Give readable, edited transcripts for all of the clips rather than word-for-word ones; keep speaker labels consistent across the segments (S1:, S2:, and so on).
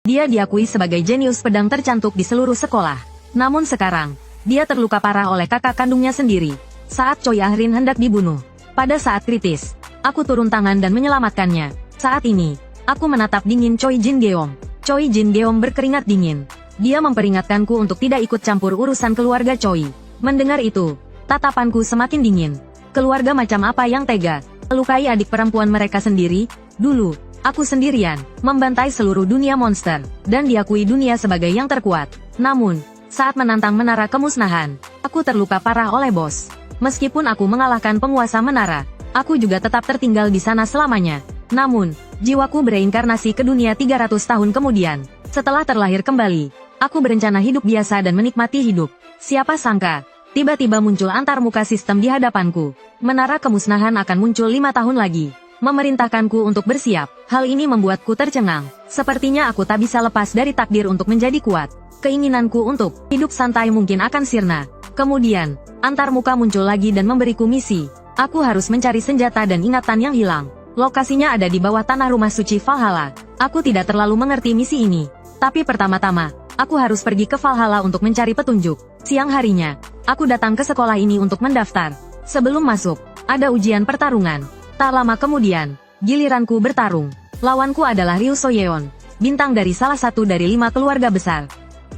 S1: Dia diakui sebagai jenius pedang tercantik di seluruh sekolah. Namun sekarang, dia terluka parah oleh kakak kandungnya sendiri. Saat Choi Ahrin hendak dibunuh. Pada saat kritis, aku turun tangan dan menyelamatkannya. Saat ini, aku menatap dingin Choi Jin Geom. Choi Jin Geom berkeringat dingin. Dia memperingatkanku untuk tidak ikut campur urusan keluarga Choi. Mendengar itu, tatapanku semakin dingin. Keluarga macam apa yang tega melukai adik perempuan mereka sendiri? Dulu, aku sendirian, membantai seluruh dunia monster, dan diakui dunia sebagai yang terkuat. Namun, saat menantang menara kemusnahan, aku terluka parah oleh bos. Meskipun aku mengalahkan penguasa menara, aku juga tetap tertinggal di sana selamanya. Namun, jiwaku bereinkarnasi ke dunia 300 tahun kemudian. Setelah terlahir kembali, aku berencana hidup biasa dan menikmati hidup. Siapa sangka, tiba-tiba muncul antarmuka sistem di hadapanku. Menara kemusnahan akan muncul 5 tahun lagi, memerintahkanku untuk bersiap. Hal ini membuatku tercengang. Sepertinya aku tak bisa lepas dari takdir untuk menjadi kuat. Keinginanku untuk hidup santai mungkin akan sirna. Kemudian, antarmuka muncul lagi dan memberiku misi. Aku harus mencari senjata dan ingatan yang hilang. Lokasinya ada di bawah tanah rumah suci Valhalla. Aku tidak terlalu mengerti misi ini. Tapi pertama-tama, aku harus pergi ke Valhalla untuk mencari petunjuk. Siang harinya, aku datang ke sekolah ini untuk mendaftar. Sebelum masuk, ada ujian pertarungan. Tak lama kemudian, giliranku bertarung. Lawanku adalah Ryu Soyeon, bintang dari salah satu dari 5 keluarga besar.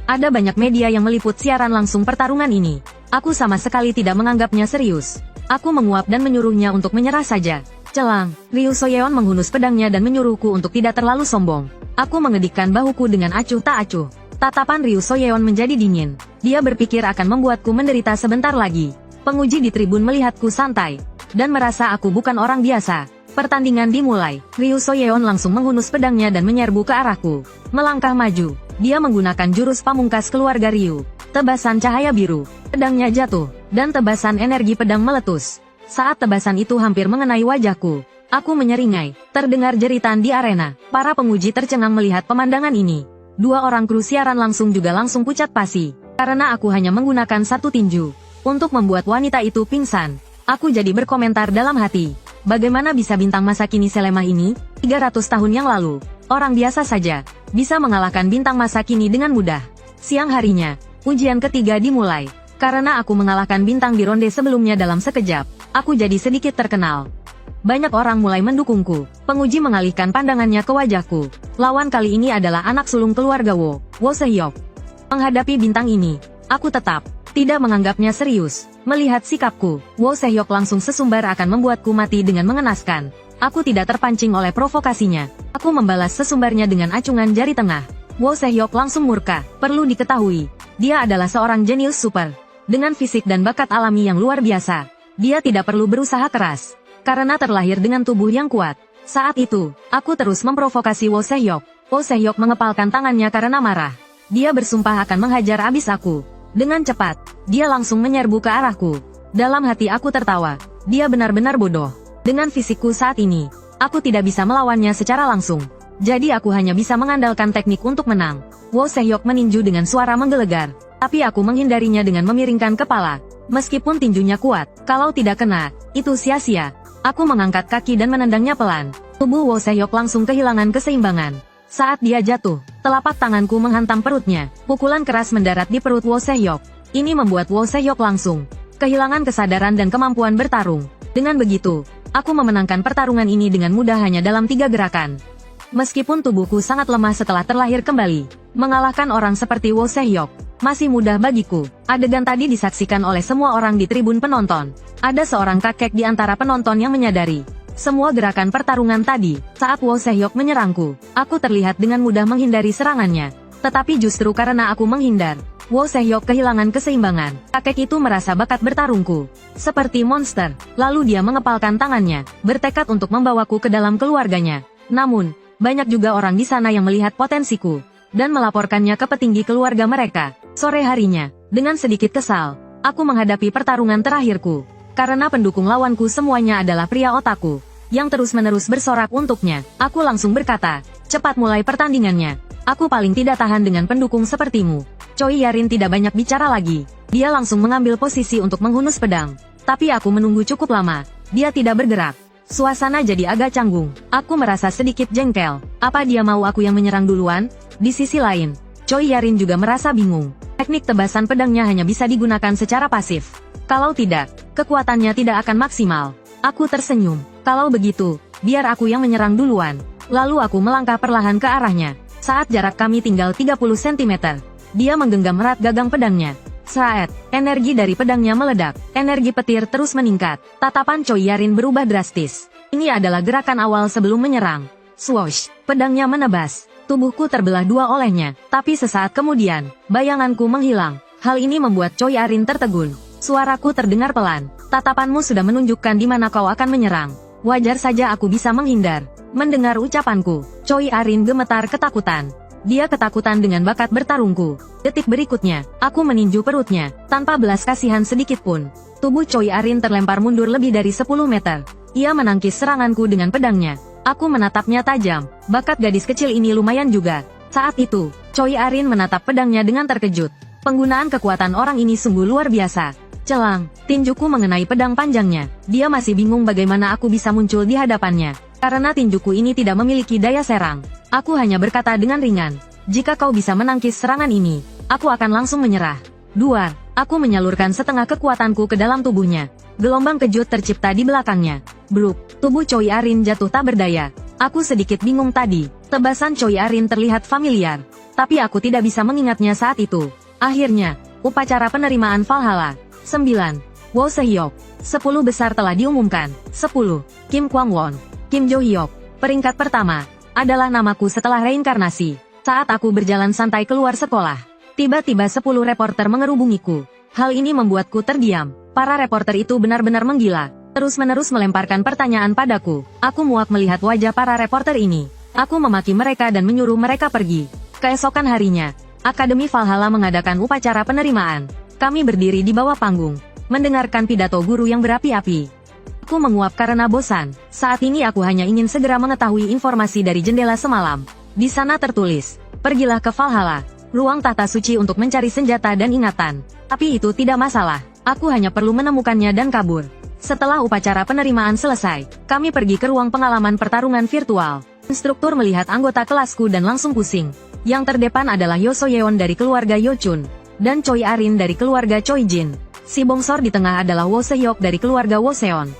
S1: Ada banyak media yang meliput siaran langsung pertarungan ini. Aku sama sekali tidak menganggapnya serius. Aku menguap dan menyuruhnya untuk menyerah saja. Celang, Ryu Soyeon menghunus pedangnya dan menyuruhku untuk tidak terlalu sombong. Aku mengedikkan bahuku dengan acuh tak acuh. Tatapan Ryu Soyeon menjadi dingin. Dia berpikir akan membuatku menderita sebentar lagi. Penguji di tribun melihatku santai, dan merasa aku bukan orang biasa. Pertandingan dimulai. Ryu Soyeon langsung menghunus pedangnya dan menyerbu ke arahku. Melangkah maju. Dia menggunakan jurus pamungkas keluarga Ryu. Tebasan cahaya biru. Pedangnya jatuh, dan tebasan energi pedang meletus. Saat tebasan itu hampir mengenai wajahku, aku menyeringai. Terdengar jeritan di arena. Para penguji tercengang melihat pemandangan ini. 2 orang kru siaran langsung pucat pasi. Karena aku hanya menggunakan 1 tinju untuk membuat wanita itu pingsan. Aku jadi berkomentar dalam hati. Bagaimana bisa bintang masa kini selemah ini? 300 tahun yang lalu, orang biasa saja bisa mengalahkan bintang masa kini dengan mudah. Siang harinya, ujian ketiga dimulai. Karena aku mengalahkan bintang di ronde sebelumnya dalam sekejap, aku jadi sedikit terkenal. Banyak orang mulai mendukungku. Penguji mengalihkan pandangannya ke wajahku. Lawan kali ini adalah anak sulung keluarga Wo Se-hyuk. Menghadapi bintang ini, aku tetap tidak menganggapnya serius. Melihat sikapku, Wo Se-hyuk langsung sesumbar akan membuatku mati dengan mengenaskan. Aku tidak terpancing oleh provokasinya. Aku membalas sesumbarnya dengan acungan jari tengah. Wo Se-hyuk langsung murka. Perlu diketahui, dia adalah seorang jenius super. Dengan fisik dan bakat alami yang luar biasa, dia tidak perlu berusaha keras. Karena terlahir dengan tubuh yang kuat. Saat itu, aku terus memprovokasi Wo Se-hyuk. Wo Se-hyuk mengepalkan tangannya karena marah. Dia bersumpah akan menghajar abis aku. Dengan cepat, dia langsung menyerbu ke arahku. Dalam hati aku tertawa. Dia benar-benar bodoh. Dengan fisikku saat ini, aku tidak bisa melawannya secara langsung. Jadi aku hanya bisa mengandalkan teknik untuk menang. Wo Se-hyuk meninju dengan suara menggelegar. Tapi aku menghindarinya dengan memiringkan kepala. Meskipun tinjunya kuat, kalau tidak kena, itu sia-sia. Aku mengangkat kaki dan menendangnya pelan. Tubuh Wo Se-hyuk langsung kehilangan keseimbangan. Saat dia jatuh, telapak tanganku menghantam perutnya. Pukulan keras mendarat di perut Wo Se-hyuk. Ini membuat Wo Se-hyuk langsung kehilangan kesadaran dan kemampuan bertarung. Dengan begitu, aku memenangkan pertarungan ini dengan mudah hanya dalam 3 gerakan. Meskipun tubuhku sangat lemah setelah terlahir kembali, mengalahkan orang seperti Wo Se-hyuk masih mudah bagiku. Adegan tadi disaksikan oleh semua orang di tribun penonton. Ada seorang kakek di antara penonton yang menyadari semua gerakan pertarungan tadi. Saat Wo Se-hyuk menyerangku, aku terlihat dengan mudah menghindari serangannya. Tetapi justru karena aku menghindar, Wo Se-hyuk kehilangan keseimbangan. Kakek itu merasa bakat bertarungku seperti monster. Lalu dia mengepalkan tangannya, bertekad untuk membawaku ke dalam keluarganya. Namun, banyak juga orang di sana yang melihat potensiku dan melaporkannya ke petinggi keluarga mereka. Sore harinya, dengan sedikit kesal, aku menghadapi pertarungan terakhirku. Karena pendukung lawanku semuanya adalah pria otaku yang terus-menerus bersorak untuknya. Aku langsung berkata, cepat mulai pertandingannya. Aku paling tidak tahan dengan pendukung sepertimu. Choi Yarin tidak banyak bicara lagi. Dia langsung mengambil posisi untuk menghunus pedang. Tapi aku menunggu cukup lama. Dia tidak bergerak. Suasana jadi agak canggung. Aku merasa sedikit jengkel. Apa dia mau aku yang menyerang duluan? Di sisi lain, Choi Yarin juga merasa bingung. Teknik tebasan pedangnya hanya bisa digunakan secara pasif. Kalau tidak, kekuatannya tidak akan maksimal. Aku tersenyum. Kalau begitu, biar aku yang menyerang duluan. Lalu aku melangkah perlahan ke arahnya. Saat jarak kami tinggal 30 cm, dia menggenggam erat gagang pedangnya. Saat energi dari pedangnya meledak, energi petir terus meningkat. Tatapan Choi Yarin berubah drastis. Ini adalah gerakan awal sebelum menyerang. Swoosh, pedangnya menebas. Tubuhku terbelah dua olehnya, tapi sesaat kemudian, bayanganku menghilang. Hal ini membuat Choi Yarin tertegun. Suaraku terdengar pelan. Tatapanmu sudah menunjukkan di mana kau akan menyerang. Wajar saja aku bisa menghindar. Mendengar ucapanku, Choi Yarin gemetar ketakutan. Dia ketakutan dengan bakat bertarungku. Detik berikutnya, aku meninju perutnya, tanpa belas kasihan sedikit pun. Tubuh Choi Yarin terlempar mundur lebih dari 10 meter. Ia menangkis seranganku dengan pedangnya. Aku menatapnya tajam. Bakat gadis kecil ini lumayan juga. Saat itu, Choi Yarin menatap pedangnya dengan terkejut. Penggunaan kekuatan orang ini sungguh luar biasa. Celang, tinjuku mengenai pedang panjangnya. Dia masih bingung bagaimana aku bisa muncul di hadapannya. Karena tinjuku ini tidak memiliki daya serang. Aku hanya berkata dengan ringan, jika kau bisa menangkis serangan ini, aku akan langsung menyerah. Duar, aku menyalurkan setengah kekuatanku ke dalam tubuhnya. Gelombang kejut tercipta di belakangnya. Bluk, tubuh Choi Yarin jatuh tak berdaya. Aku sedikit bingung tadi. Tebasan Choi Yarin terlihat familiar. Tapi aku tidak bisa mengingatnya saat itu. Akhirnya, upacara penerimaan Valhalla. 9. Wo Se-hyuk. 10 besar telah diumumkan. 10. Kim Kwang-won. Kim Jo-hyuk. Peringkat pertama adalah namaku setelah reinkarnasi. Saat aku berjalan santai keluar sekolah, tiba-tiba 10 reporter mengerubungiku. Hal ini membuatku terdiam. Para reporter itu benar-benar menggila. Terus-menerus melemparkan pertanyaan padaku. Aku muak melihat wajah para reporter ini. Aku memaki mereka dan menyuruh mereka pergi. Keesokan harinya, Akademi Valhalla mengadakan upacara penerimaan. Kami berdiri di bawah panggung, mendengarkan pidato guru yang berapi-api. Aku menguap karena bosan. Saat ini aku hanya ingin segera mengetahui informasi dari jendela semalam. Di sana tertulis, pergilah ke Valhalla, ruang tahta suci untuk mencari senjata dan ingatan. Tapi itu tidak masalah. Aku hanya perlu menemukannya dan kabur. Setelah upacara penerimaan selesai, kami pergi ke ruang pengalaman pertarungan virtual. Instruktur melihat anggota kelasku dan langsung pusing. Yang terdepan adalah Yo So-yeon dari keluarga Yo Chun, dan Choi Yarin dari keluarga Choi Jin. Si bongsor di tengah adalah Wo Se-hyuk dari keluarga Wo Seon.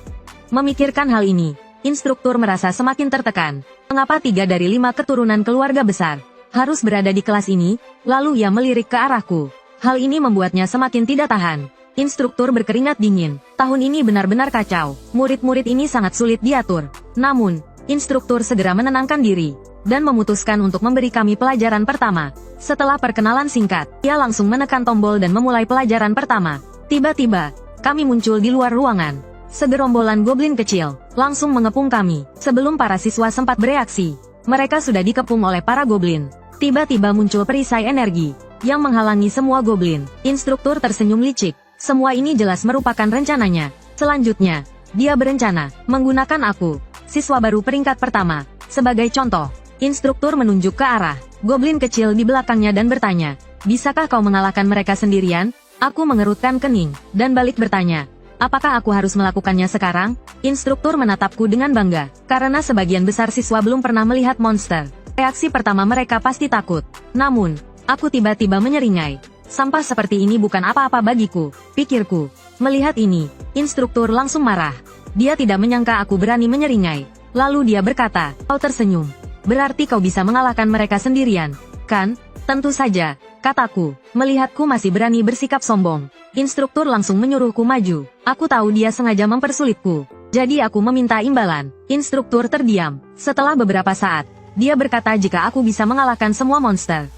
S1: Memikirkan hal ini, instruktur merasa semakin tertekan. Mengapa 3 dari 5 keturunan keluarga besar harus berada di kelas ini? Lalu ia melirik ke arahku. Hal ini membuatnya semakin tidak tahan. Instruktur berkeringat dingin. Tahun ini benar-benar kacau. Murid-murid ini sangat sulit diatur. Namun, instruktur segera menenangkan diri dan memutuskan untuk memberi kami pelajaran pertama. Setelah perkenalan singkat, ia langsung menekan tombol dan memulai pelajaran pertama. Tiba-tiba, kami muncul di luar ruangan. Segerombolan goblin kecil langsung mengepung kami. Sebelum para siswa sempat bereaksi, mereka sudah dikepung oleh para goblin. Tiba-tiba muncul perisai energi yang menghalangi semua goblin. Instruktur tersenyum licik. Semua ini jelas merupakan rencananya. Selanjutnya, dia berencana menggunakan aku, siswa baru peringkat pertama, sebagai contoh. Instruktur menunjuk ke arah goblin kecil di belakangnya dan bertanya, bisakah kau mengalahkan mereka sendirian? Aku mengerutkan kening dan balik bertanya, apakah aku harus melakukannya sekarang? Instruktur menatapku dengan bangga, karena sebagian besar siswa belum pernah melihat monster. Reaksi pertama mereka pasti takut. Namun, aku tiba-tiba menyeringai. Sampah seperti ini bukan apa-apa bagiku, pikirku. Melihat ini, instruktur langsung marah. Dia tidak menyangka aku berani menyeringai. Lalu dia berkata, kau tersenyum. Berarti kau bisa mengalahkan mereka sendirian, kan? Tentu saja, kataku. Melihatku masih berani bersikap sombong, instruktur langsung menyuruhku maju. Aku tahu dia sengaja mempersulitku. Jadi aku meminta imbalan. Instruktur terdiam. Setelah beberapa saat, dia berkata jika aku bisa mengalahkan semua monster,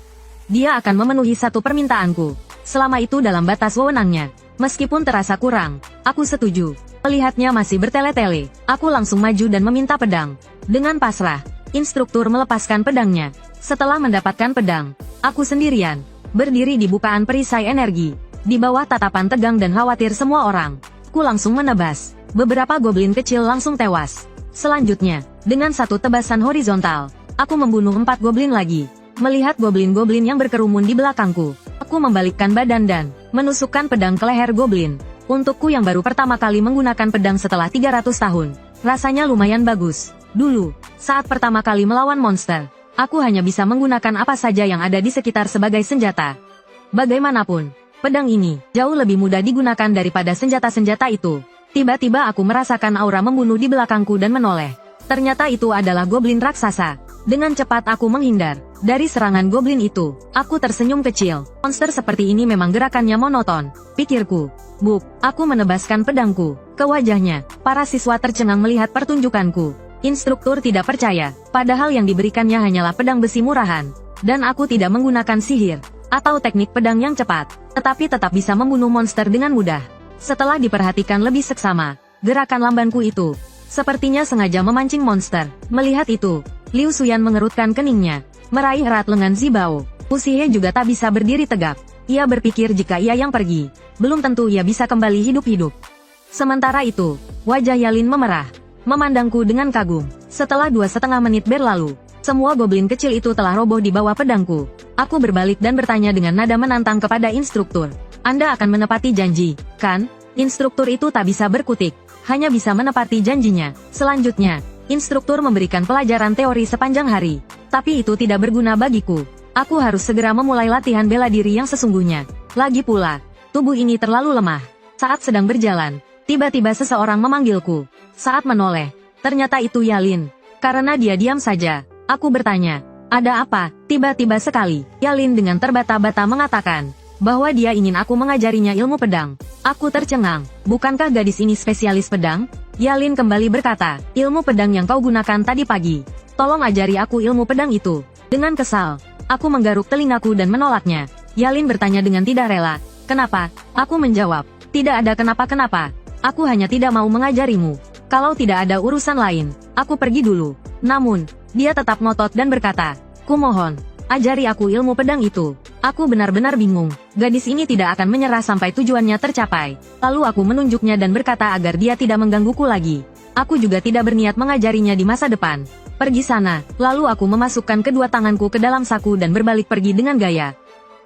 S1: dia akan memenuhi satu permintaanku. Selama itu dalam batas wewenangnya. Meskipun terasa kurang, aku setuju. Melihatnya masih bertele-tele, aku langsung maju dan meminta pedang. Dengan pasrah, instruktur melepaskan pedangnya. Setelah mendapatkan pedang, aku sendirian, berdiri di bukaan perisai energi. Di bawah tatapan tegang dan khawatir semua orang, aku langsung menebas. Beberapa goblin kecil langsung tewas. Selanjutnya, dengan satu tebasan horizontal, aku membunuh 4 goblin lagi. Melihat goblin-goblin yang berkerumun di belakangku, aku membalikkan badan dan menusukkan pedang ke leher goblin. Untukku yang baru pertama kali menggunakan pedang setelah 300 tahun, Rasanya lumayan bagus. Dulu, saat pertama kali melawan monster, aku hanya bisa menggunakan apa saja yang ada di sekitar sebagai senjata. Bagaimanapun, pedang ini jauh lebih mudah digunakan daripada senjata-senjata itu. Tiba-tiba aku merasakan aura membunuh di belakangku dan menoleh. Ternyata itu adalah goblin raksasa. Dengan cepat aku menghindar dari serangan goblin itu. Aku tersenyum kecil. Monster seperti ini memang gerakannya monoton, pikirku. Buk, aku menebaskan pedangku ke wajahnya. Para siswa tercengang melihat pertunjukanku. Instruktur tidak percaya, padahal yang diberikannya hanyalah pedang besi murahan. Dan aku tidak menggunakan sihir atau teknik pedang yang cepat, tetapi tetap bisa membunuh monster dengan mudah. Setelah diperhatikan lebih seksama, gerakan lambanku itu sepertinya sengaja memancing monster. Melihat itu, Liu Xuyan mengerutkan keningnya, meraih erat lengan Zibao. Usihe juga tak bisa berdiri tegak. Ia berpikir jika ia yang pergi, belum tentu ia bisa kembali hidup-hidup. Sementara itu, wajah Yalin memerah, memandangku dengan kagum. Setelah 2,5 menit berlalu, semua goblin kecil itu telah roboh di bawah pedangku. Aku berbalik dan bertanya dengan nada menantang kepada instruktur. Anda akan menepati janji, kan? Instruktur itu tak bisa berkutik, hanya bisa menepati janjinya. Selanjutnya, instruktur memberikan pelajaran teori sepanjang hari. Tapi itu tidak berguna bagiku. Aku harus segera memulai latihan bela diri yang sesungguhnya. Lagi pula, tubuh ini terlalu lemah. Saat sedang berjalan, tiba-tiba seseorang memanggilku. Saat menoleh, ternyata itu Yalin. Karena dia diam saja, aku bertanya, ada apa? Tiba-tiba sekali, Yalin dengan terbata-bata mengatakan bahwa dia ingin aku mengajarinya ilmu pedang. Aku tercengang, bukankah gadis ini spesialis pedang? Yalin kembali berkata, ilmu pedang yang kau gunakan tadi pagi. Tolong ajari aku ilmu pedang itu. Dengan kesal, aku menggaruk telingaku dan menolaknya. Yalin bertanya dengan tidak rela, kenapa? Aku menjawab, tidak ada kenapa-kenapa. Aku hanya tidak mau mengajarimu. Kalau tidak ada urusan lain, aku pergi dulu. Namun, dia tetap ngotot dan berkata, kumohon, ajari aku ilmu pedang itu. Aku benar-benar bingung. Gadis ini tidak akan menyerah sampai tujuannya tercapai. Lalu aku menunjuknya dan berkata agar dia tidak menggangguku lagi. Aku juga tidak berniat mengajarinya di masa depan. Pergi sana. Lalu aku memasukkan kedua tanganku ke dalam saku dan berbalik pergi dengan gaya.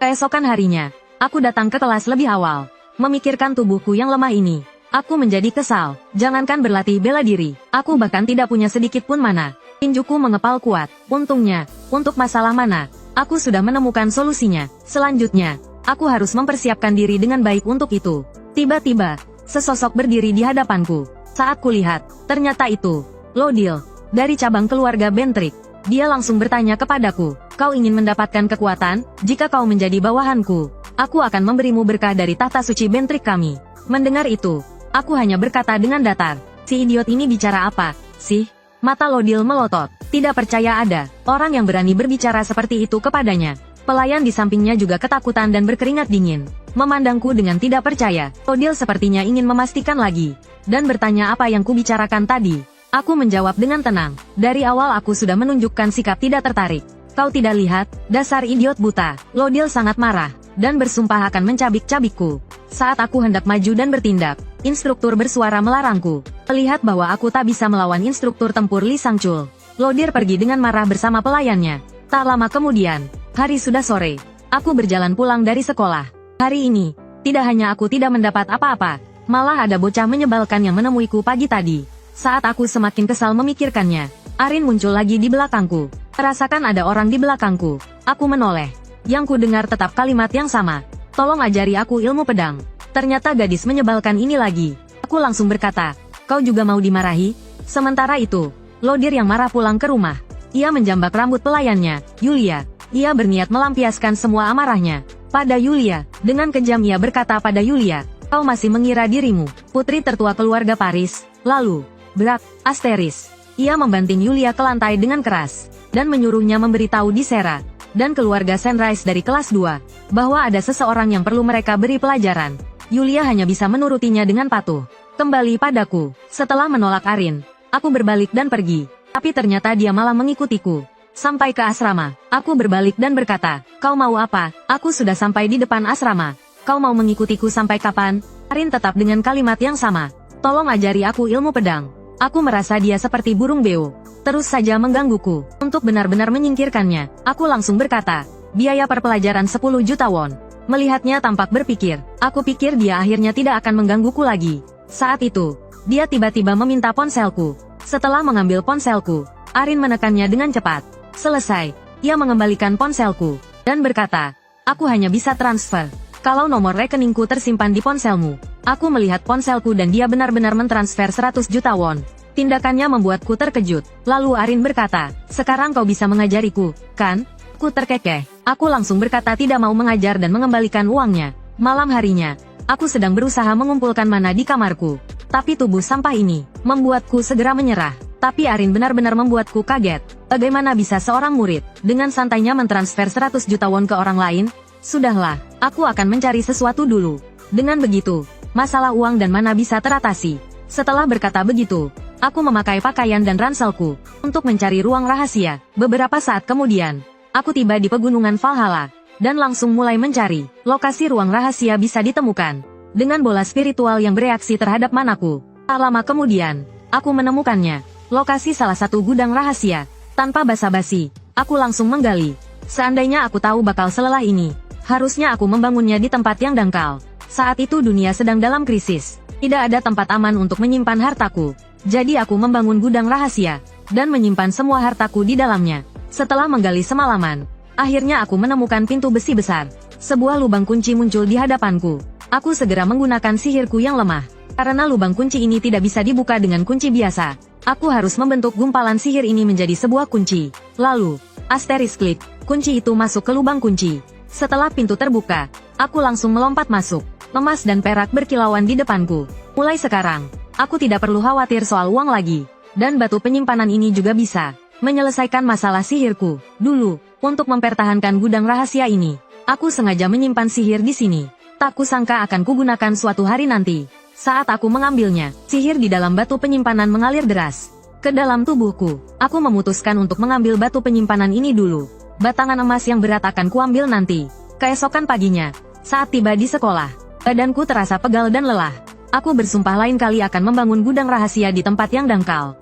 S1: Keesokan harinya, aku datang ke kelas lebih awal. Memikirkan tubuhku yang lemah ini, aku menjadi kesal. Jangankan berlatih bela diri, aku bahkan tidak punya sedikit pun mana. Tinjuku mengepal kuat. Untungnya, untuk masalah mana, aku sudah menemukan solusinya. Selanjutnya, aku harus mempersiapkan diri dengan baik untuk itu. Tiba-tiba, sesosok berdiri di hadapanku. Saat kulihat, ternyata itu Lodil, dari cabang keluarga Bentrik. Dia langsung bertanya kepadaku, kau ingin mendapatkan kekuatan? Jika kau menjadi bawahanku, aku akan memberimu berkah dari tahta suci Bentrik kami. Mendengar itu, aku hanya berkata dengan datar, si idiot ini bicara apa sih? Mata Lodil melotot, tidak percaya ada orang yang berani berbicara seperti itu kepadanya. Pelayan di sampingnya juga ketakutan dan berkeringat dingin, memandangku dengan tidak percaya. Lodil sepertinya ingin memastikan lagi, dan bertanya apa yang kubicarakan tadi. Aku menjawab dengan tenang, dari awal aku sudah menunjukkan sikap tidak tertarik. Kau tidak lihat, dasar idiot buta. Lodil sangat marah, dan bersumpah akan mencabik-cabikku. Saat aku hendak maju dan bertindak, instruktur bersuara melarangku. Melihat bahwa aku tak bisa melawan instruktur tempur Li Sangchul, Lodil pergi dengan marah bersama pelayannya. Tak lama kemudian, hari sudah sore. Aku berjalan pulang dari sekolah. Hari ini, tidak hanya aku tidak mendapat apa-apa, malah ada bocah menyebalkan yang menemuiku pagi tadi. Saat aku semakin kesal memikirkannya, Arin muncul lagi di belakangku. Merasakan ada orang di belakangku. Aku menoleh. Yang ku dengar tetap kalimat yang sama. Tolong ajari aku ilmu pedang. Ternyata gadis menyebalkan ini lagi. Aku langsung berkata, kau juga mau dimarahi? Sementara itu, Lodil yang marah pulang ke rumah. Ia menjambak rambut pelayannya, Yulia. Ia berniat melampiaskan semua amarahnya pada Yulia. Dengan kejam ia berkata pada Yulia, kau masih mengira dirimu putri tertua keluarga Paris? Lalu, berak, asteris. Ia membanting Yulia ke lantai dengan keras, dan menyuruhnya memberitahu Disera dan keluarga Sunrise dari kelas 2, bahwa ada seseorang yang perlu mereka beri pelajaran. Yulia hanya bisa menurutinya dengan patuh. Kembali padaku, setelah menolak Arin, aku berbalik dan pergi. Tapi ternyata dia malah mengikutiku. Sampai ke asrama, aku berbalik dan berkata, kau mau apa? Aku sudah sampai di depan asrama. Kau mau mengikutiku sampai kapan? Arin tetap dengan kalimat yang sama. Tolong ajari aku ilmu pedang. Aku merasa dia seperti burung beo. Terus saja menggangguku. Untuk benar-benar menyingkirkannya, aku langsung berkata, biaya per pelajaran 10 juta won. Melihatnya tampak berpikir, aku pikir dia akhirnya tidak akan menggangguku lagi. Saat itu, dia tiba-tiba meminta ponselku. Setelah mengambil ponselku, Arin menekannya dengan cepat. Selesai, ia mengembalikan ponselku, dan berkata, aku hanya bisa transfer kalau nomor rekeningku tersimpan di ponselmu. Aku melihat ponselku dan dia benar-benar mentransfer 100 juta won. Tindakannya membuatku terkejut. Lalu Arin berkata, sekarang kau bisa mengajariku, kan? Ku terkekeh. Aku langsung berkata tidak mau mengajar dan mengembalikan uangnya. Malam harinya, aku sedang berusaha mengumpulkan mana di kamarku. Tapi tubuh sampah ini membuatku segera menyerah. Tapi Arin benar-benar membuatku kaget. Bagaimana bisa seorang murid dengan santainya mentransfer 100 juta won ke orang lain? Sudahlah, aku akan mencari sesuatu dulu. Dengan begitu, masalah uang dan mana bisa teratasi. Setelah berkata begitu, aku memakai pakaian dan ranselku untuk mencari ruang rahasia. Beberapa saat kemudian, aku tiba di pegunungan Valhalla dan langsung mulai mencari lokasi ruang rahasia bisa ditemukan. Dengan bola spiritual yang bereaksi terhadap manaku, tak lama kemudian, aku menemukannya. Lokasi salah satu gudang rahasia. Tanpa basa-basi, aku langsung menggali. Seandainya aku tahu bakal selelah ini, harusnya aku membangunnya di tempat yang dangkal. Saat itu dunia sedang dalam krisis. Tidak ada tempat aman untuk menyimpan hartaku. Jadi aku membangun gudang rahasia dan menyimpan semua hartaku di dalamnya. Setelah menggali semalaman, akhirnya aku menemukan pintu besi besar. Sebuah lubang kunci muncul di hadapanku. Aku segera menggunakan sihirku yang lemah. Karena lubang kunci ini tidak bisa dibuka dengan kunci biasa, aku harus membentuk gumpalan sihir ini menjadi sebuah kunci. Lalu, asterisk klik, kunci itu masuk ke lubang kunci. Setelah pintu terbuka, aku langsung melompat masuk. Emas dan perak berkilauan di depanku. Mulai sekarang, aku tidak perlu khawatir soal uang lagi. Dan batu penyimpanan ini juga bisa menyelesaikan masalah sihirku. Dulu, untuk mempertahankan gudang rahasia ini, aku sengaja menyimpan sihir di sini. Tak kusangka akan kugunakan suatu hari nanti. Saat aku mengambilnya, sihir di dalam batu penyimpanan mengalir deras ke dalam tubuhku. Aku memutuskan untuk mengambil batu penyimpanan ini dulu. Batangan emas yang berat akan kuambil nanti. Keesokan paginya, saat tiba di sekolah, badanku terasa pegal dan lelah. Aku bersumpah lain kali akan membangun gudang rahasia di tempat yang dangkal.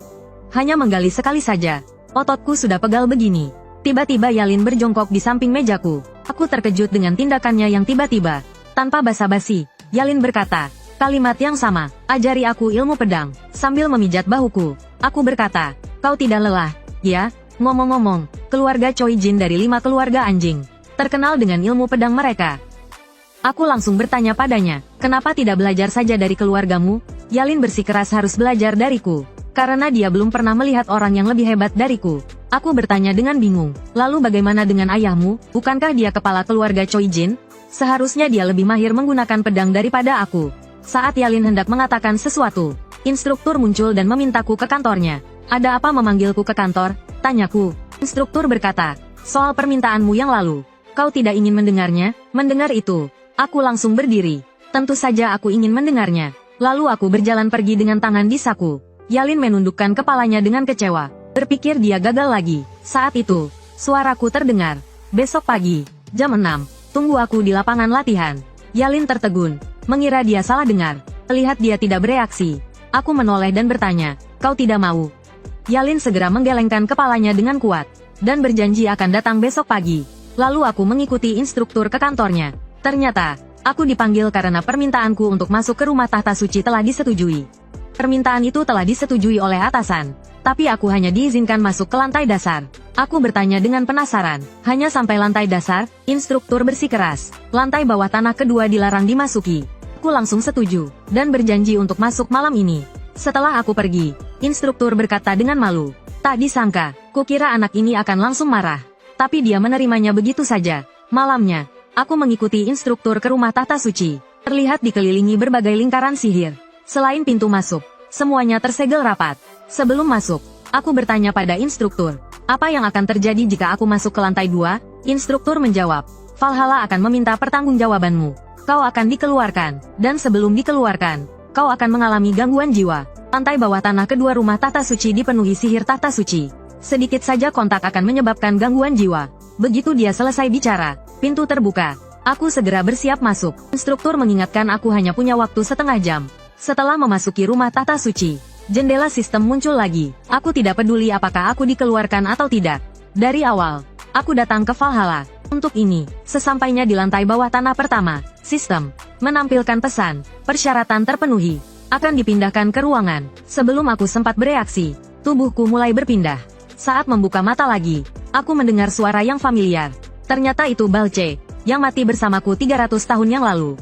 S1: Hanya menggali sekali saja, ototku sudah pegal begini. Tiba-tiba Yalin berjongkok di samping mejaku. Aku terkejut dengan tindakannya yang tiba-tiba. Tanpa basa-basi, Yalin berkata, kalimat yang sama, ajari aku ilmu pedang. Sambil memijat bahuku, aku berkata, kau tidak lelah, ya? Ngomong-ngomong, keluarga Choi Jin dari 5 keluarga anjing terkenal dengan ilmu pedang mereka. Aku langsung bertanya padanya, kenapa tidak belajar saja dari keluargamu? Yalin bersikeras harus belajar dariku, karena dia belum pernah melihat orang yang lebih hebat dariku. Aku bertanya dengan bingung, lalu bagaimana dengan ayahmu? Bukankah dia kepala keluarga Choi Jin? Seharusnya dia lebih mahir menggunakan pedang daripada aku. Saat Yalin hendak mengatakan sesuatu, instruktur muncul dan memintaku ke kantornya. Ada apa memanggilku ke kantor? Tanyaku. Instruktur berkata, soal permintaanmu yang lalu. Kau tidak ingin mendengarnya? Mendengar itu, aku langsung berdiri. Tentu saja aku ingin mendengarnya. Lalu aku berjalan pergi dengan tangan di saku. Yalin menundukkan kepalanya dengan kecewa. Berpikir dia gagal lagi. Saat itu, suaraku terdengar. Besok pagi, jam 6, tunggu aku di lapangan latihan. Yalin tertegun, mengira dia salah dengar. Lihat dia tidak bereaksi. Aku menoleh dan bertanya, kau tidak mau? Yalin segera menggelengkan kepalanya dengan kuat, dan berjanji akan datang besok pagi. Lalu aku mengikuti instruktur ke kantornya. Ternyata, aku dipanggil karena permintaanku untuk masuk ke rumah tahta suci telah disetujui. Permintaan itu telah disetujui oleh atasan, tapi aku hanya diizinkan masuk ke lantai dasar. Aku bertanya dengan penasaran, hanya sampai lantai dasar? Instruktur bersikeras, lantai bawah tanah kedua dilarang dimasuki. Aku langsung setuju, dan berjanji untuk masuk malam ini. Setelah aku pergi, instruktur berkata dengan malu, tak disangka, kukira anak ini akan langsung marah. Tapi dia menerimanya begitu saja. Malamnya, aku mengikuti instruktur ke rumah tahta suci. Terlihat dikelilingi berbagai lingkaran sihir. Selain pintu masuk, semuanya tersegel rapat. Sebelum masuk, aku bertanya pada instruktur, apa yang akan terjadi jika aku masuk ke lantai 2? Instruktur menjawab, Valhalla akan meminta pertanggungjawabanmu. Kau akan dikeluarkan, dan sebelum dikeluarkan, kau akan mengalami gangguan jiwa. Lantai bawah tanah kedua rumah tahta suci dipenuhi sihir tahta suci. Sedikit saja kontak akan menyebabkan gangguan jiwa. Begitu dia selesai bicara, pintu terbuka. Aku segera bersiap masuk. Instruktur mengingatkan aku hanya punya waktu setengah jam. Setelah memasuki rumah tahta suci, jendela sistem muncul lagi. Aku tidak peduli apakah aku dikeluarkan atau tidak. Dari awal, aku datang ke Valhalla. Untuk ini, sesampainya di lantai bawah tanah pertama, sistem menampilkan pesan, persyaratan terpenuhi. akan dipindahkan ke ruangan. Sebelum aku sempat bereaksi, tubuhku mulai berpindah. Saat membuka mata lagi, aku mendengar suara yang familiar. Ternyata itu Balce, yang mati bersamaku 300 tahun yang lalu.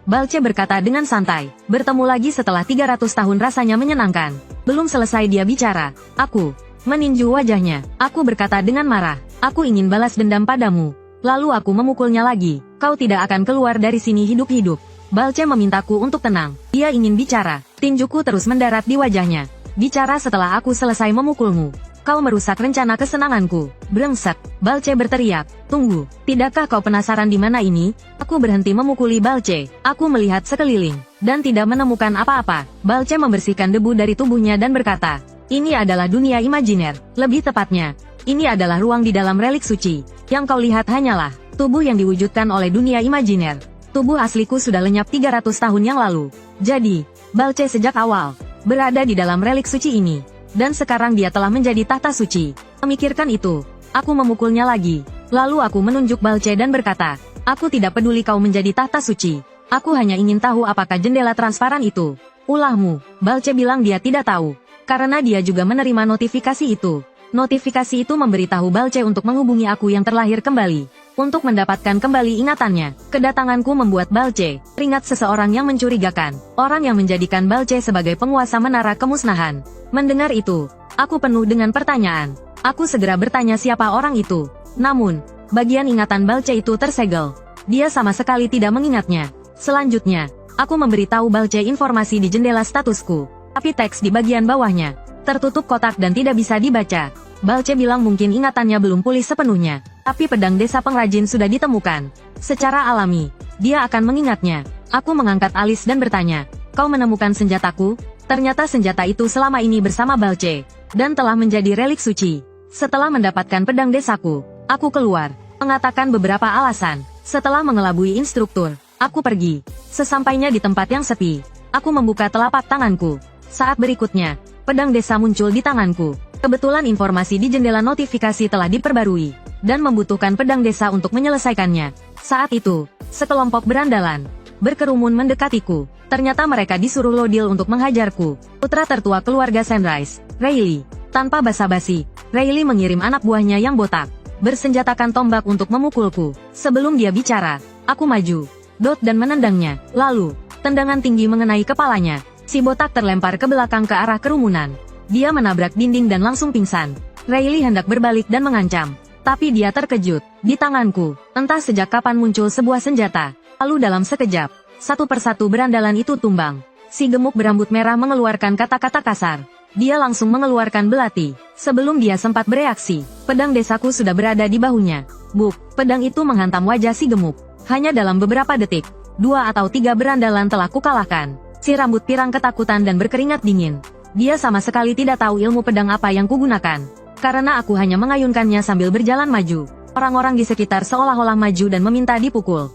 S1: Balce berkata dengan santai, bertemu lagi setelah 300 tahun rasanya menyenangkan. Belum selesai dia bicara, aku meninju wajahnya. Aku berkata dengan marah, aku ingin balas dendam padamu. Lalu aku memukulnya lagi. Kau tidak akan keluar dari sini hidup-hidup. Balce memintaku untuk tenang. Dia ingin bicara. Tinjuku terus mendarat di wajahnya. Bicara setelah aku selesai memukulmu. Kau merusak rencana kesenanganku. Brengsek. Balce berteriak. Tunggu. Tidakkah kau penasaran di mana ini? Aku berhenti memukuli Balce. Aku melihat sekeliling dan tidak menemukan apa-apa. Balce membersihkan debu dari tubuhnya dan berkata, ini adalah dunia imajiner. Lebih tepatnya, ini adalah ruang di dalam relik suci. Yang kau lihat hanyalah tubuh yang diwujudkan oleh dunia imajiner. Tubuh asliku sudah lenyap 300 tahun yang lalu. Jadi, Balce sejak awal berada di dalam relik suci ini. Dan sekarang dia telah menjadi tahta suci. Memikirkan itu, aku memukulnya lagi. Lalu aku menunjuk Balce dan berkata, aku tidak peduli kau menjadi tahta suci. Aku hanya ingin tahu apakah jendela transparan itu. Ulahmu. Balce bilang dia tidak tahu. Karena dia juga menerima notifikasi itu. Notifikasi itu memberitahu Balce untuk menghubungi aku yang terlahir kembali. Untuk mendapatkan kembali ingatannya. Kedatanganku membuat Balce teringat seseorang yang mencurigakan. Orang yang menjadikan Balce sebagai penguasa menara kemusnahan. Mendengar itu, aku penuh dengan pertanyaan. Aku segera bertanya siapa orang itu. Namun, bagian ingatan Balce itu tersegel. Dia sama sekali tidak mengingatnya. Selanjutnya, aku memberitahu Balce informasi di jendela statusku. Tapi teks di bagian bawahnya tertutup kotak dan tidak bisa dibaca. Balce bilang mungkin ingatannya belum pulih sepenuhnya. Tapi pedang desa pengrajin sudah ditemukan. Secara alami, dia akan mengingatnya. Aku mengangkat alis dan bertanya, kau menemukan senjataku? Ternyata senjata itu selama ini bersama Balce. Dan telah menjadi relik suci. Setelah mendapatkan pedang desaku, aku keluar. Mengatakan beberapa alasan. Setelah mengelabui instruktur, aku pergi. Sesampainya di tempat yang sepi, aku membuka telapak tanganku. Saat berikutnya, pedang desa muncul di tanganku. Kebetulan informasi di jendela notifikasi telah diperbarui, dan membutuhkan pedang desa untuk menyelesaikannya. Saat itu, sekelompok berandalan berkerumun mendekatiku. Ternyata mereka disuruh Lodil untuk menghajarku. Putra tertua keluarga Sunrise, Rayleigh. Tanpa basa-basi, Rayleigh mengirim anak buahnya yang botak, bersenjatakan tombak untuk memukulku. Sebelum dia bicara, aku maju, dot dan menendangnya. Lalu, tendangan tinggi mengenai kepalanya. Si botak terlempar ke belakang ke arah kerumunan. Dia menabrak dinding dan langsung pingsan. Rayleigh hendak berbalik dan mengancam. Tapi dia terkejut. Di tanganku, entah sejak kapan muncul sebuah senjata. Lalu dalam sekejap, satu persatu berandalan itu tumbang. Si gemuk berambut merah mengeluarkan kata-kata kasar. Dia langsung mengeluarkan belati. Sebelum dia sempat bereaksi, pedang desaku sudah berada di bahunya. Buk, pedang itu menghantam wajah si gemuk. Hanya dalam beberapa detik, 2 atau 3 berandalan telah kukalahkan. Si rambut pirang ketakutan dan berkeringat dingin. Dia sama sekali tidak tahu ilmu pedang apa yang kugunakan. Karena aku hanya mengayunkannya sambil berjalan maju. Orang-orang di sekitar seolah-olah maju dan meminta dipukul.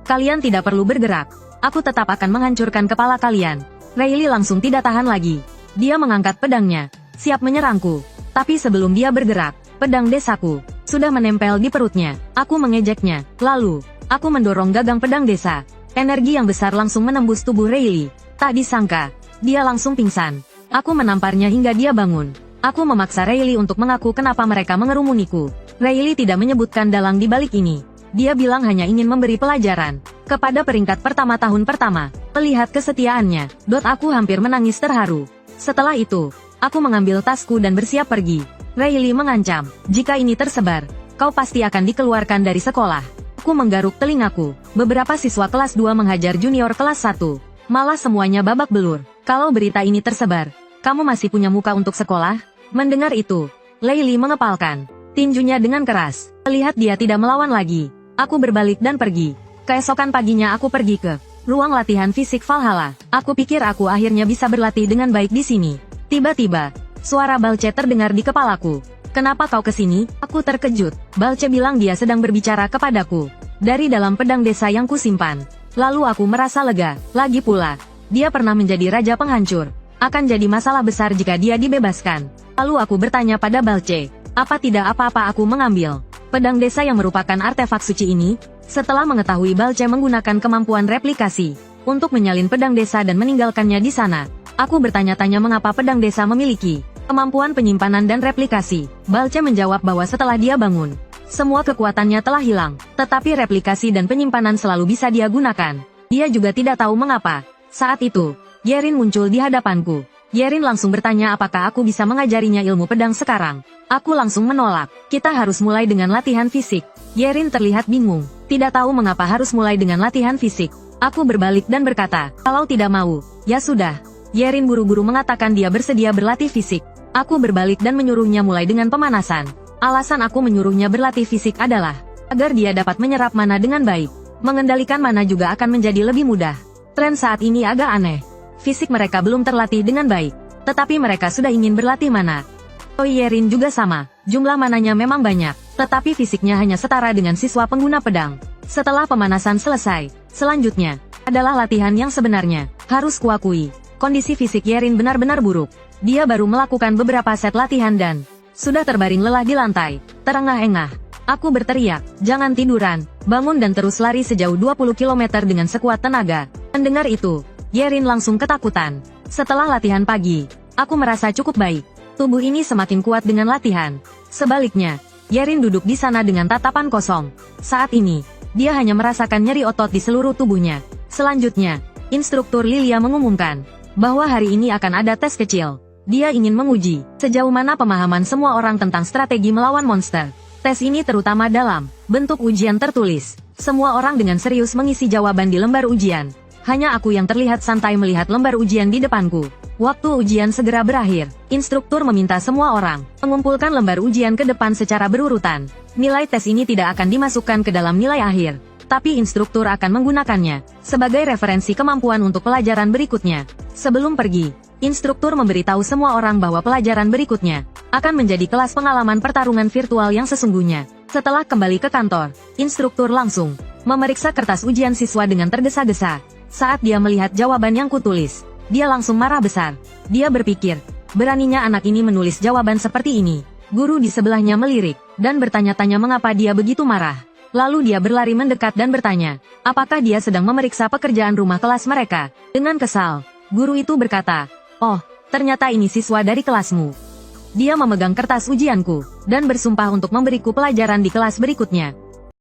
S1: Kalian tidak perlu bergerak. Aku tetap akan menghancurkan kepala kalian. Rayleigh langsung tidak tahan lagi. Dia mengangkat pedangnya, siap menyerangku. Tapi sebelum dia bergerak, pedang desaku sudah menempel di perutnya. Aku mengejeknya. Lalu, aku mendorong gagang pedang desa. Energi yang besar langsung menembus tubuh Rayleigh. Tak disangka, dia langsung pingsan. Aku menamparnya hingga dia bangun. Aku memaksa Rayleigh untuk mengaku kenapa mereka mengerumuniku. Rayleigh tidak menyebutkan dalang di balik ini. Dia bilang hanya ingin memberi pelajaran kepada peringkat pertama tahun pertama. Melihat kesetiaannya, aku hampir menangis terharu. Setelah itu, aku mengambil tasku dan bersiap pergi. Rayleigh mengancam, jika ini tersebar, kau pasti akan dikeluarkan dari sekolah. Aku menggaruk telingaku. Beberapa siswa kelas 2 menghajar junior kelas 1. Malah semuanya babak belur. Kalau berita ini tersebar, kamu masih punya muka untuk sekolah? Mendengar itu, Rayleigh mengepalkan tinjunya dengan keras. Melihat dia tidak melawan lagi, aku berbalik dan pergi. Keesokan paginya aku pergi ke ruang latihan fisik Valhalla. Aku pikir aku akhirnya bisa berlatih dengan baik di sini. Tiba-tiba, suara Balce terdengar di kepalaku. Kenapa kau kesini? Aku terkejut. Balce bilang dia sedang berbicara kepadaku. Dari dalam pedang desa yang kusimpan. Lalu aku merasa lega. Lagi pula, dia pernah menjadi raja penghancur. Akan jadi masalah besar jika dia dibebaskan. Lalu aku bertanya pada Balce, apa tidak apa-apa aku mengambil pedang desa yang merupakan artefak suci ini? Setelah mengetahui Balce menggunakan kemampuan replikasi, untuk menyalin pedang desa dan meninggalkannya di sana. Aku bertanya-tanya mengapa pedang desa memiliki kemampuan penyimpanan dan replikasi. Balce menjawab bahwa setelah dia bangun, semua kekuatannya telah hilang, tetapi replikasi dan penyimpanan selalu bisa dia gunakan. Dia juga tidak tahu mengapa. Saat itu, Yerin muncul di hadapanku. Yerin langsung bertanya apakah aku bisa mengajarinya ilmu pedang sekarang. Aku langsung menolak. Kita harus mulai dengan latihan fisik. Yerin terlihat bingung, tidak tahu mengapa harus mulai dengan latihan fisik. Aku berbalik dan berkata, kalau tidak mau, ya sudah. Yerin buru-buru mengatakan dia bersedia berlatih fisik. Aku berbalik dan menyuruhnya mulai dengan pemanasan. Alasan aku menyuruhnya berlatih fisik adalah agar dia dapat menyerap mana dengan baik. Mengendalikan mana juga akan menjadi lebih mudah. Tren saat ini agak aneh. Fisik mereka belum terlatih dengan baik, tetapi mereka sudah ingin berlatih mana. Yerin juga sama, jumlah mananya memang banyak, tetapi fisiknya hanya setara dengan siswa pengguna pedang. Setelah pemanasan selesai, selanjutnya adalah latihan yang sebenarnya. Harus kuakui, kondisi fisik Yerin benar-benar buruk. Dia baru melakukan beberapa set latihan dan sudah terbaring lelah di lantai, terengah-engah. Aku berteriak, jangan tiduran, bangun dan terus lari sejauh 20 km dengan sekuat tenaga. Mendengar itu, Yerin langsung ketakutan. Setelah latihan pagi, aku merasa cukup baik. Tubuh ini semakin kuat dengan latihan. Sebaliknya, Yerin duduk di sana dengan tatapan kosong. Saat ini, dia hanya merasakan nyeri otot di seluruh tubuhnya. Selanjutnya, instruktur Lilia mengumumkan bahwa hari ini akan ada tes kecil. Dia ingin menguji sejauh mana pemahaman semua orang tentang strategi melawan monster. Tes ini terutama dalam bentuk ujian tertulis. Semua orang dengan serius mengisi jawaban di lembar ujian. Hanya aku yang terlihat santai melihat lembar ujian di depanku. Waktu ujian segera berakhir. Instruktur meminta semua orang mengumpulkan lembar ujian ke depan secara berurutan. Nilai tes ini tidak akan dimasukkan ke dalam nilai akhir, tapi instruktur akan menggunakannya sebagai referensi kemampuan untuk pelajaran berikutnya. Sebelum pergi, instruktur memberitahu semua orang bahwa pelajaran berikutnya akan menjadi kelas pengalaman pertarungan virtual yang sesungguhnya. Setelah kembali ke kantor, instruktur langsung memeriksa kertas ujian siswa dengan tergesa-gesa. Saat dia melihat jawaban yang kutulis, dia langsung marah besar. Dia berpikir, beraninya anak ini menulis jawaban seperti ini. Guru di sebelahnya melirik dan bertanya-tanya mengapa dia begitu marah. Lalu dia berlari mendekat dan bertanya, apakah dia sedang memeriksa pekerjaan rumah kelas mereka. Dengan kesal, guru itu berkata, oh, ternyata ini siswa dari kelasmu. Dia memegang kertas ujianku, dan bersumpah untuk memberiku pelajaran di kelas berikutnya.